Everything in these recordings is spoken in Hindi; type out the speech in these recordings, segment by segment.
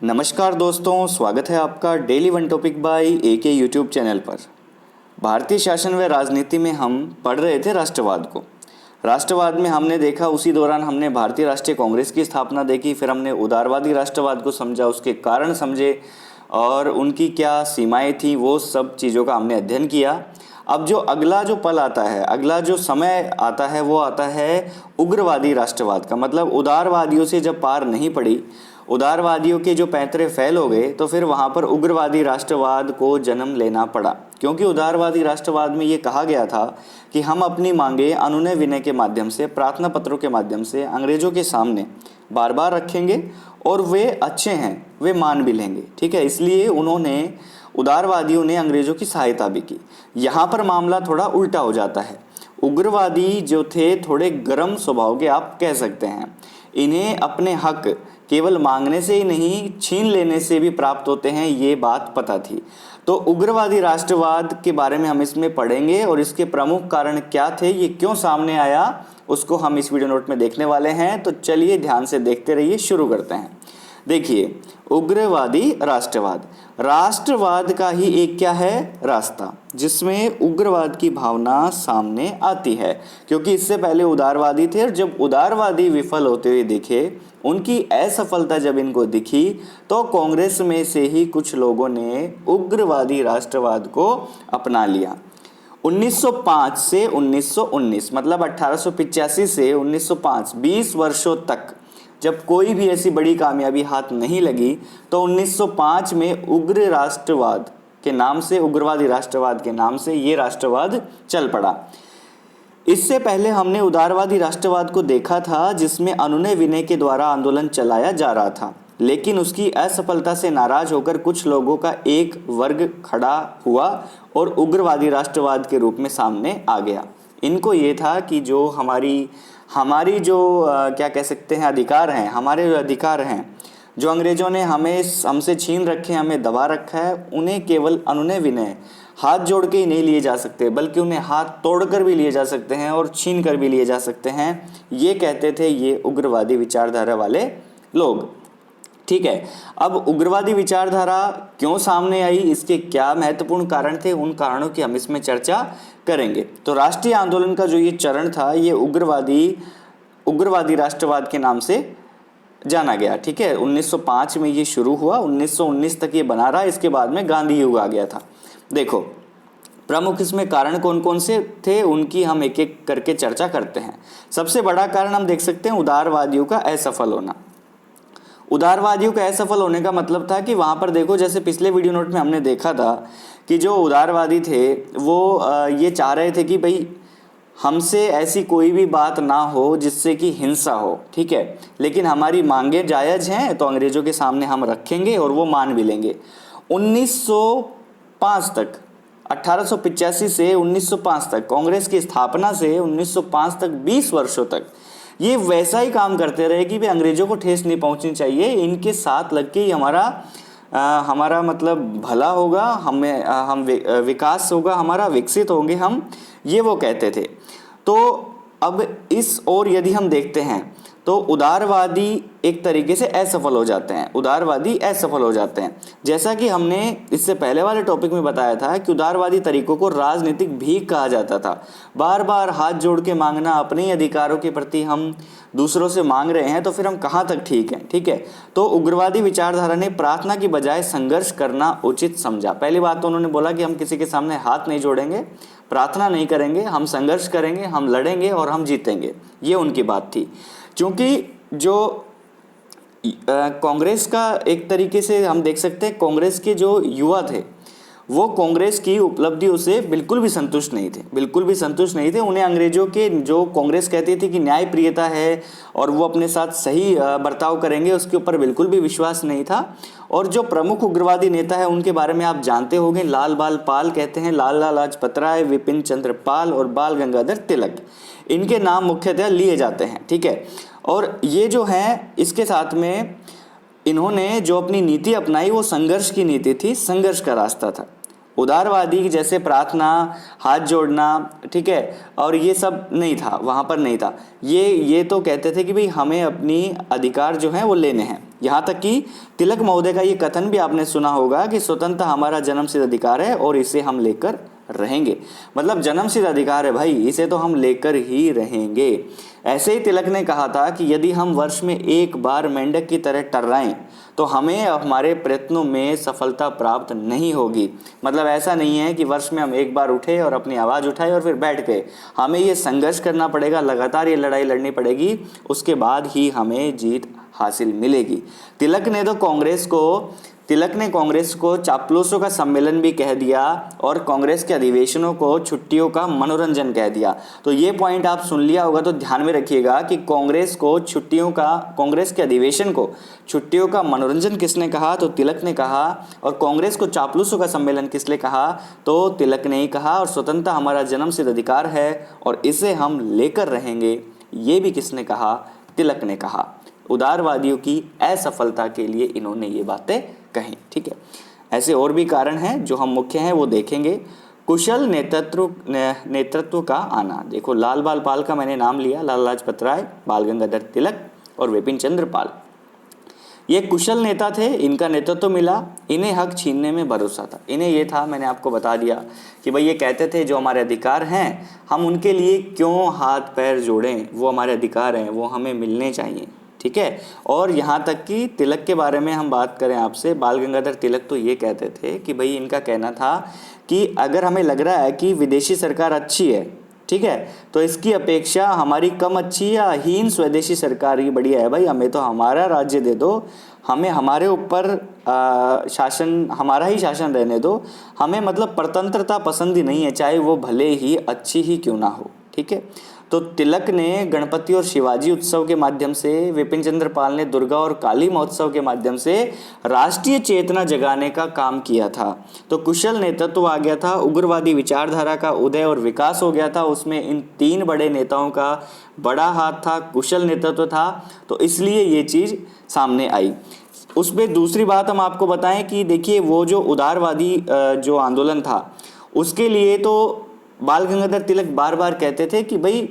नमस्कार दोस्तों, स्वागत है आपका daily one topic by AK YouTube channel पर। भारतीय शासन व राजनीति में हम पढ़ रहे थे राष्ट्रवाद को। राष्ट्रवाद में हमने देखा, उसी दौरान हमने भारतीय राष्ट्रीय कांग्रेस की स्थापना देखी, फिर हमने उदारवादी राष्ट्रवाद को समझा, उसके कारण समझे और उनकी क्या सीमाएं थी, वो सब चीज़ों का हमने अध्ययन किया। अब जो अगला जो पल आता है, अगला जो समय आता है, वो आता है उग्रवादी राष्ट्रवाद का। मतलब उदारवादियों से जब पार नहीं पड़ी, उदारवादियों के जो पैंतरे फैल हो गए, तो फिर वहाँ पर उग्रवादी राष्ट्रवाद को जन्म लेना पड़ा। क्योंकि उदारवादी राष्ट्रवाद में ये कहा गया था कि हम अपनी मांगे अनुनय विनय के माध्यम से, प्रार्थना पत्रों के माध्यम से अंग्रेजों के सामने बार बार रखेंगे और वे अच्छे हैं, वे मान भी लेंगे। ठीक है, इसलिए उदारवादियों ने अंग्रेजों की सहायता भी की। यहाँ पर मामला थोड़ा उल्टा हो जाता है। उग्रवादी जो थे थोड़े गर्म स्वभाव के, आप कह सकते हैं। इन्हें अपने हक केवल मांगने से ही नहीं, छीन लेने से भी प्राप्त होते हैं, ये बात पता थी। तो उग्रवादी राष्ट्रवाद के बारे में हम इसमें पढ़ेंगे और इसके प्रमुख कारण क्या थे, ये क्यों सामने आया, उसको हम इस वीडियो नोट में देखने वाले हैं। तो चलिए ध्यान से देखते रहिए, शुरू करते हैं। देखिए, उग्रवादी राष्ट्रवाद का ही एक क्या है, रास्ता, जिसमें उग्रवाद की भावना सामने आती है। क्योंकि इससे पहले उदारवादी थे और जब उदारवादी विफल होते हुए दिखे, उनकी असफलता जब इनको दिखी, तो कांग्रेस में से ही कुछ लोगों ने उग्रवादी राष्ट्रवाद को अपना लिया। 1905 से 1919, मतलब 1885 से 1905, 20 वर्षों तक जब कोई भी ऐसी बड़ी कामयाबी हाथ नहीं लगी, तो 1905 में उग्र राष्ट्रवाद के नाम से, उग्रवादी राष्ट्रवाद के नाम से ये राष्ट्रवाद चल पड़ा। इससे पहले हमने उदारवादी राष्ट्रवाद को देखा था, जिसमें अनुनय विनय के द्वारा आंदोलन चलाया जा रहा था, लेकिन उसकी असफलता से नाराज होकर कुछ लोगों का एक वर्ग खड़ा हुआ और उग्रवादी राष्ट्रवाद के रूप में सामने आ गया। इनको ये था कि जो हमारी जो क्या कह सकते हैं, अधिकार हैं, हमारे अधिकार हैं जो अंग्रेज़ों ने हमसे छीन रखे हैं, हमें दबा रखा है, उन्हें केवल अनुनय विनय हाथ जोड़ के ही नहीं लिए जा सकते, बल्कि उन्हें हाथ तोड़कर भी लिए जा सकते हैं और छीन कर भी लिए जा सकते हैं। ये कहते थे ये उग्रवादी विचारधारा वाले लोग। ठीक है, अब उग्रवादी विचारधारा क्यों सामने आई, इसके क्या महत्वपूर्ण कारण थे, उन कारणों की हम इसमें चर्चा करेंगे। तो राष्ट्रीय आंदोलन का जो ये चरण था, ये उग्रवादी राष्ट्रवाद के नाम से जाना गया। ठीक है, 1905 में ये शुरू हुआ, 1919 तक ये बना रहा, इसके बाद में गांधी युग आ गया था। देखो, प्रमुख इसमें कारण कौन कौन से थे, उनकी हम एक एक करके चर्चा करते हैं। सबसे बड़ा कारण हम देख सकते हैं उदारवादियों का असफल होना। उदारवादियों का असफल होने का मतलब था कि वहाँ पर देखो, जैसे पिछले वीडियो नोट में हमने देखा था कि जो उदारवादी थे वो ये चाह रहे थे कि भाई हमसे ऐसी कोई भी बात ना हो जिससे कि हिंसा हो। ठीक है, लेकिन हमारी मांगे जायज़ हैं तो अंग्रेज़ों के सामने हम रखेंगे और वो मान भी लेंगे। 1905 तक, 1885 से 1905 तक, कांग्रेस की स्थापना से 1905 तक, 20 वर्षों तक ये वैसा ही काम करते रहे कि भाई अंग्रेज़ों को ठेस नहीं पहुंचनी चाहिए, इनके साथ लग के ही हमारा मतलब भला होगा, हम विकास होगा, हमारा विकसित होंगे हम, ये वो कहते थे। तो अब इस ओर यदि हम देखते हैं तो उदारवादी एक तरीके से असफल हो जाते हैं। जैसा कि हमने इससे पहले वाले टॉपिक में बताया था कि उदारवादी तरीकों को राजनीतिक भीख कहा जाता था। बार बार हाथ जोड़ के मांगना, अपने ही अधिकारों के प्रति हम दूसरों से मांग रहे हैं, तो फिर हम कहाँ तक ठीक हैं। ठीक है, तो उग्रवादी विचारधारा ने प्रार्थना की बजाय संघर्ष करना उचित समझा। पहली बात तो उन्होंने बोला कि हम किसी के सामने हाथ नहीं जोड़ेंगे, प्रार्थना नहीं करेंगे, हम संघर्ष करेंगे, हम लड़ेंगे और हम जीतेंगे, ये उनकी बात थी। क्योंकि जो कांग्रेस का एक तरीके से हम देख सकते हैं, कांग्रेस के जो युवा थे वो कांग्रेस की उपलब्धियों से बिल्कुल भी संतुष्ट नहीं थे। उन्हें अंग्रेजों के जो कांग्रेस कहती थी कि न्यायप्रियता है और वो अपने साथ सही बर्ताव करेंगे, उसके ऊपर बिल्कुल भी विश्वास नहीं था। और जो प्रमुख उग्रवादी नेता है उनके बारे में आप जानते होंगे, लाल बाल पाल कहते हैं, लाला लाजपत राय, विपिन चंद्र पाल और बाल गंगाधर तिलक, इनके नाम मुख्यतः लिए जाते हैं। ठीक है, और ये जो हैं, इसके साथ में इन्होंने जो अपनी नीति अपनाई वो संघर्ष की नीति थी, संघर्ष का रास्ता था। उदारवादी जैसे प्रार्थना, हाथ जोड़ना, ठीक है, और ये सब नहीं था, वहाँ पर नहीं था। ये तो कहते थे कि भाई हमें अपनी अधिकार जो हैं वो लेने हैं। यहाँ तक कि तिलक महोदय का ये कथन भी आपने सुना होगा कि स्वतंत्रता हमारा जन्मसिद्ध अधिकार है और इसे हम लेकर रहेंगे। मतलब जन्मसिद्ध अधिकार है भाई, इसे तो हम लेकर ही रहेंगे। ऐसे ही तिलक ने कहा था कि यदि हम वर्ष में एक बार मेंढक की तरह टर्राएं तो हमें हमारे प्रयत्नों में सफलता प्राप्त नहीं होगी। मतलब ऐसा नहीं है कि वर्ष में हम एक बार उठे और अपनी आवाज़ उठाए और फिर बैठ गए। हमें ये संघर्ष करना पड़ेगा, लगातार ये लड़ाई लड़नी पड़ेगी, उसके बाद ही हमें जीत हासिल मिलेगी। तिलक ने कांग्रेस को चापलूसों का सम्मेलन भी कह दिया और कांग्रेस के अधिवेशनों को छुट्टियों का मनोरंजन कह दिया। तो ये पॉइंट आप सुन लिया होगा, तो ध्यान में रखिएगा कि कांग्रेस के अधिवेशन को छुट्टियों का मनोरंजन किसने कहा, तो तिलक ने कहा। और कांग्रेस को चापलूसों का सम्मेलन किसने कहा, तो तिलक ने ही कहा। और स्वतंत्रता हमारा जन्मसिद्ध अधिकार है और इसे हम लेकर रहेंगे, ये भी किसने कहा, तिलक ने कहा। उदारवादियों की असफलता के लिए इन्होंने ये बातें कहीं, ठीक है। ऐसे और भी कारण हैं जो हम मुख्य हैं वो देखेंगे। कुशल नेतृत्व का आना। देखो लाल बाल पाल का मैंने नाम लिया, लाला लाजपत राय, बाल गंगाधर तिलक और विपिन चंद्र पाल। ये कुशल नेता थे, इनका नेतृत्व मिला, इन्हें हक छीनने में भरोसा था। इन्हें ये था, मैंने आपको बता दिया कि भाई ये कहते थे जो हमारे अधिकार हैं हम उनके लिए क्यों हाथ पैर जोड़ें, वो हमारे अधिकार हैं, वो हमें मिलने चाहिए, ठीक है। और यहाँ तक कि तिलक के बारे में हम बात करें आपसे, बाल गंगाधर तिलक तो ये कहते थे कि भाई इनका कहना था कि अगर हमें लग रहा है कि विदेशी सरकार अच्छी है, ठीक है, तो इसकी अपेक्षा हमारी कम अच्छी या हीन स्वदेशी सरकार ही बढ़िया है। भाई हमें तो हमारा राज्य दे दो, हमें हमारे ऊपर शासन, हमारा ही शासन रहने दो, हमें मतलब परतंत्रता पसंद ही नहीं है, चाहे वो भले ही अच्छी ही क्यों ना हो, ठीक है। तो तिलक ने गणपति और शिवाजी उत्सव के माध्यम से, विपिन चंद्र पाल ने दुर्गा और काली महोत्सव के माध्यम से राष्ट्रीय चेतना जगाने का काम किया था। तो कुशल नेतृत्व आ गया था, उग्रवादी विचारधारा का उदय और विकास हो गया था, उसमें इन तीन बड़े नेताओं का बड़ा हाथ था, कुशल नेतृत्व था, तो इसलिए ये चीज़ सामने आई। उसमें दूसरी बात हम आपको बताएं कि देखिए वो जो उदारवादी जो आंदोलन था उसके लिए तो बाल गंगाधर तिलक बार बार कहते थे कि भाई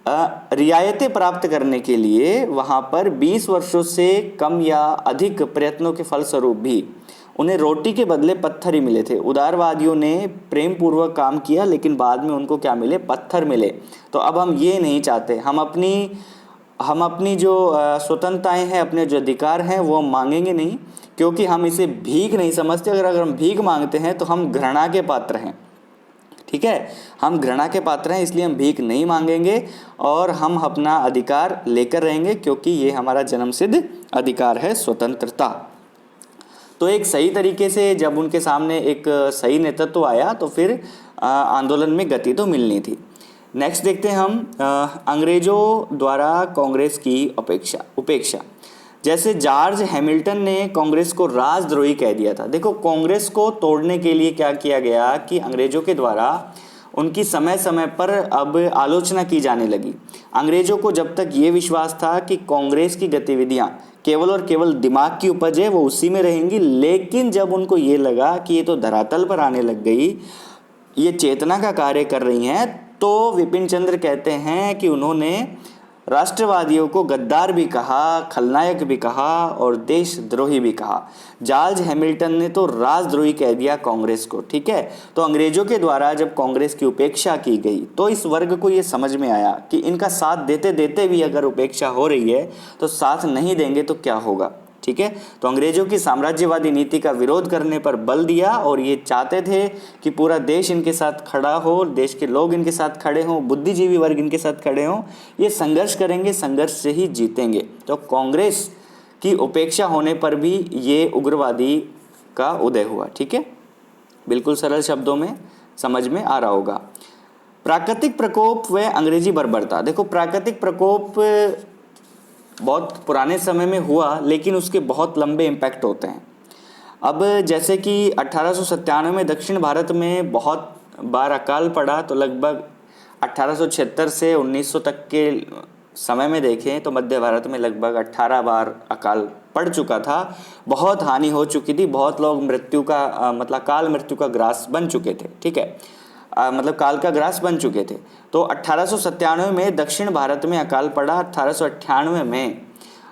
रियायतें प्राप्त करने के लिए वहाँ पर 20 वर्षों से कम या अधिक प्रयत्नों के फलस्वरूप भी उन्हें रोटी के बदले पत्थर ही मिले थे। उदारवादियों ने प्रेम पूर्वक काम किया लेकिन बाद में उनको क्या मिले, पत्थर मिले। तो अब हम ये नहीं चाहते, हम अपनी जो स्वतंत्रताएं हैं, अपने जो अधिकार हैं वो हम मांगेंगे नहीं, क्योंकि हम इसे भीख नहीं समझते। अगर हम भीख मांगते हैं तो हम घृणा के पात्र हैं, ठीक है, हम घृणा के पात्र हैं, इसलिए हम भीख नहीं मांगेंगे और हम अपना अधिकार लेकर रहेंगे, क्योंकि ये हमारा जन्मसिद्ध अधिकार है, स्वतंत्रता। तो एक सही तरीके से जब उनके सामने एक सही नेतृत्व आया तो फिर आंदोलन में गति तो मिलनी थी। नेक्स्ट देखते हैं हम अंग्रेजों द्वारा कांग्रेस की उपेक्षा। जैसे जॉर्ज हैमिल्टन ने कांग्रेस को राजद्रोही कह दिया था। देखो कांग्रेस को तोड़ने के लिए क्या किया गया कि अंग्रेजों के द्वारा उनकी समय समय पर अब आलोचना की जाने लगी। अंग्रेजों को जब तक ये विश्वास था कि कांग्रेस की गतिविधियां केवल और केवल दिमाग की उपज है, वो उसी में रहेंगी, लेकिन जब उनको ये लगा कि ये तो धरातल पर आने लग गई, ये चेतना का कार्य कर रही हैं, तो विपिन चंद्र कहते हैं कि उन्होंने राष्ट्रवादियों को गद्दार भी कहा, खलनायक भी कहा और देशद्रोही भी कहा। जॉर्ज हैमिल्टन ने तो राजद्रोही कह दिया कांग्रेस को, ठीक है। तो अंग्रेजों के द्वारा जब कांग्रेस की उपेक्षा की गई तो इस वर्ग को ये समझ में आया कि इनका साथ देते देते भी अगर उपेक्षा हो रही है तो साथ नहीं देंगे तो क्या होगा, ठीक है। तो अंग्रेजों की साम्राज्यवादी नीति का विरोध करने पर बल दिया और ये चाहते थे कि पूरा देश इनके साथ खड़ा हो, देश के लोग इनके साथ खड़े हों, बुद्धिजीवी वर्ग इनके साथ खड़े हों, ये संघर्ष करेंगे, संघर्ष से ही जीतेंगे। तो कांग्रेस की उपेक्षा होने पर भी ये उग्रवादी का उदय हुआ, ठीक है। बिल्कुल सरल शब्दों में समझ में आ रहा होगा। प्राकृतिक प्रकोप व अंग्रेजी बर्बरता। देखो प्राकृतिक प्रकोप बहुत पुराने समय में हुआ लेकिन उसके बहुत लंबे इम्पैक्ट होते हैं। अब जैसे कि 1897 में दक्षिण भारत में बहुत बार अकाल पड़ा, तो लगभग 1876 से 1900 तक के समय में देखें तो मध्य भारत में लगभग 18 बार अकाल पड़ चुका था, बहुत हानि हो चुकी थी, बहुत लोग मृत्यु का मतलब काल मृत्यु का ग्रास बन चुके थे, ठीक है, मतलब काल का ग्रास बन चुके थे। तो 1897 में दक्षिण भारत में अकाल पड़ा।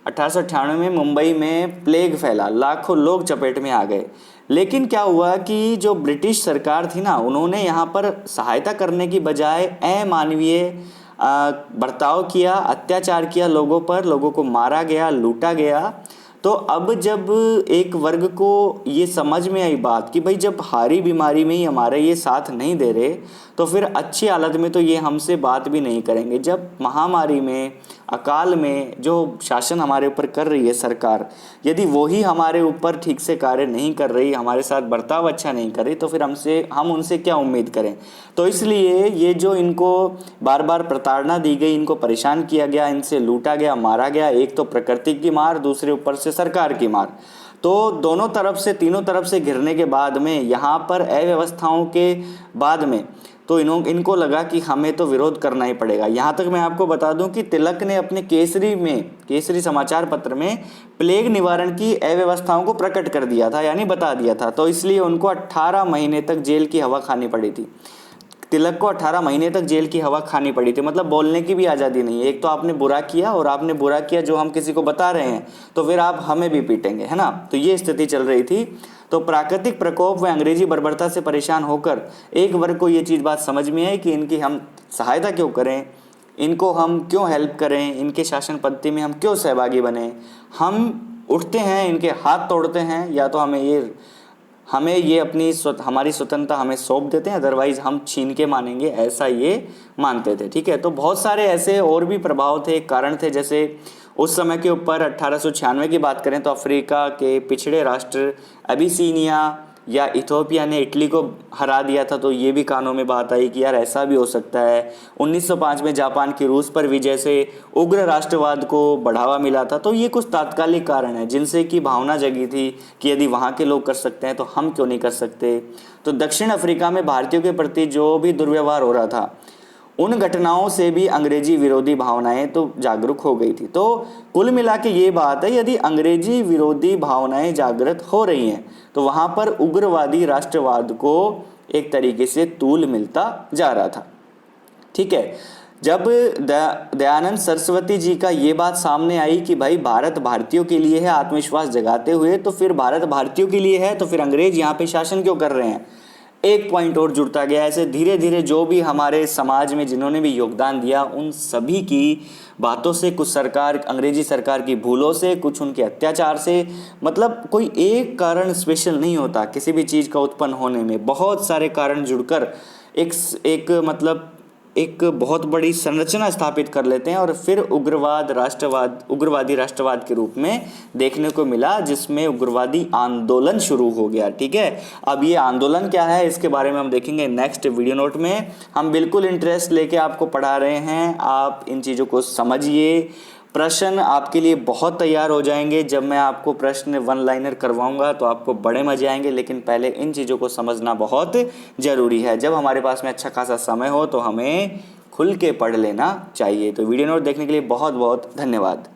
1898 में मुंबई में प्लेग फैला, लाखों लोग चपेट में आ गए। लेकिन क्या हुआ कि जो ब्रिटिश सरकार थी ना, उन्होंने यहाँ पर सहायता करने की बजाय अमानवीय बर्ताव किया, अत्याचार किया लोगों पर, लोगों को मारा गया, लूटा गया। तो अब जब एक वर्ग को ये समझ में आई बात कि भाई जब हारी बीमारी में ही हमारे ये साथ नहीं दे रहे, तो फिर अच्छी हालत में तो ये हमसे बात भी नहीं करेंगे। जब महामारी में, अकाल में जो शासन हमारे ऊपर कर रही है सरकार, यदि वो ही हमारे ऊपर ठीक से कार्य नहीं कर रही, हमारे साथ बर्ताव अच्छा नहीं कर रही, तो फिर हम उनसे क्या उम्मीद करें। तो इसलिए ये जो इनको बार बार प्रताड़ना दी गई, इनको परेशान किया गया, इनसे लूटा गया, मारा गया, एक तो प्रकृति की मार, दूसरे ऊपर से सरकार की मार, तो दोनों तरफ से, तीनों तरफ से घिरने के बाद में, यहाँ पर अव्यवस्थाओं के बाद में, तो इनको लगा कि हमें तो विरोध करना ही पड़ेगा। यहाँ तक मैं आपको बता दूं कि तिलक ने अपने केसरी समाचार पत्र में प्लेग निवारण की अव्यवस्थाओं को प्रकट कर दिया था, यानी बता दिया था। तो इसलिए उनको 18 महीने तक जेल की हवा खानी पड़ी थी। तिलक को 18 महीने तक जेल की हवा खानी पड़ी थी, मतलब बोलने की भी आज़ादी नहीं है। एक तो आपने बुरा किया, और आपने बुरा किया जो हम किसी को बता रहे हैं, तो फिर आप हमें भी पीटेंगे, है ना। तो ये स्थिति चल रही थी। तो प्राकृतिक प्रकोप व अंग्रेजी बर्बरता से परेशान होकर एक वर्ग को ये चीज़ बात समझ में आई कि इनकी हम सहायता क्यों करें, इनको हम क्यों हेल्प करें, इनके शासन पद्धति में हम क्यों सहभागी बने। हम उठते हैं, इनके हाथ तोड़ते हैं, या तो हमें ये हमारी स्वतंत्रता हमें सौंप देते हैं, अदरवाइज हम छीन के मानेंगे, ऐसा ये मानते थे, ठीक है। तो बहुत सारे ऐसे और भी प्रभाव थे, कारण थे। जैसे उस समय के ऊपर 1896 की बात करें तो अफ्रीका के पिछड़े राष्ट्र अबिसीनिया या इथोपिया ने इटली को हरा दिया था, तो ये भी कानों में बात आई कि यार ऐसा भी हो सकता है। 1905 में जापान की रूस पर विजय से उग्र राष्ट्रवाद को बढ़ावा मिला था। तो ये कुछ तात्कालिक कारण हैं जिनसे कि भावना जगी थी कि यदि वहाँ के लोग कर सकते हैं तो हम क्यों नहीं कर सकते। तो दक्षिण अफ्रीका में भारतीयों के प्रति जो भी दुर्व्यवहार हो रहा था, उन घटनाओं से भी अंग्रेजी विरोधी भावनाएं तो जागरूक हो गई थी। तो कुल मिला के ये बात है, यदि अंग्रेजी विरोधी भावनाएं जागृत हो रही हैं तो वहाँ पर उग्रवादी राष्ट्रवाद को एक तरीके से तूल मिलता जा रहा था, ठीक है। जब दयानंद सरस्वती जी का ये बात सामने आई कि भाई भारत भारतीयों के लिए है, आत्मविश्वास जगाते हुए, तो फिर भारत भारतीयों के लिए है, तो फिर अंग्रेज यहाँ पे शासन क्यों कर रहे हैं, एक पॉइंट और जुड़ता गया। ऐसे धीरे धीरे जो भी हमारे समाज में जिन्होंने भी योगदान दिया, उन सभी की बातों से, कुछ अंग्रेजी सरकार की भूलों से, कुछ उनके अत्याचार से, मतलब कोई एक कारण स्पेशल नहीं होता किसी भी चीज़ का उत्पन्न होने में, बहुत सारे कारण जुड़कर एक बहुत बड़ी संरचना स्थापित कर लेते हैं, और फिर उग्रवादी राष्ट्रवाद के रूप में देखने को मिला, जिसमें उग्रवादी आंदोलन शुरू हो गया, ठीक है। अब ये आंदोलन क्या है, इसके बारे में हम देखेंगे नेक्स्ट वीडियो नोट में। हम बिल्कुल इंटरेस्ट लेके आपको पढ़ा रहे हैं, आप इन चीज़ों को समझिए। प्रश्न आपके लिए बहुत तैयार हो जाएंगे। जब मैं आपको प्रश्न वन लाइनर करवाऊंगा तो आपको बड़े मजे आएंगे, लेकिन पहले इन चीज़ों को समझना बहुत ज़रूरी है। जब हमारे पास में अच्छा खासा समय हो तो हमें खुल के पढ़ लेना चाहिए। तो वीडियो नोट देखने के लिए बहुत बहुत धन्यवाद।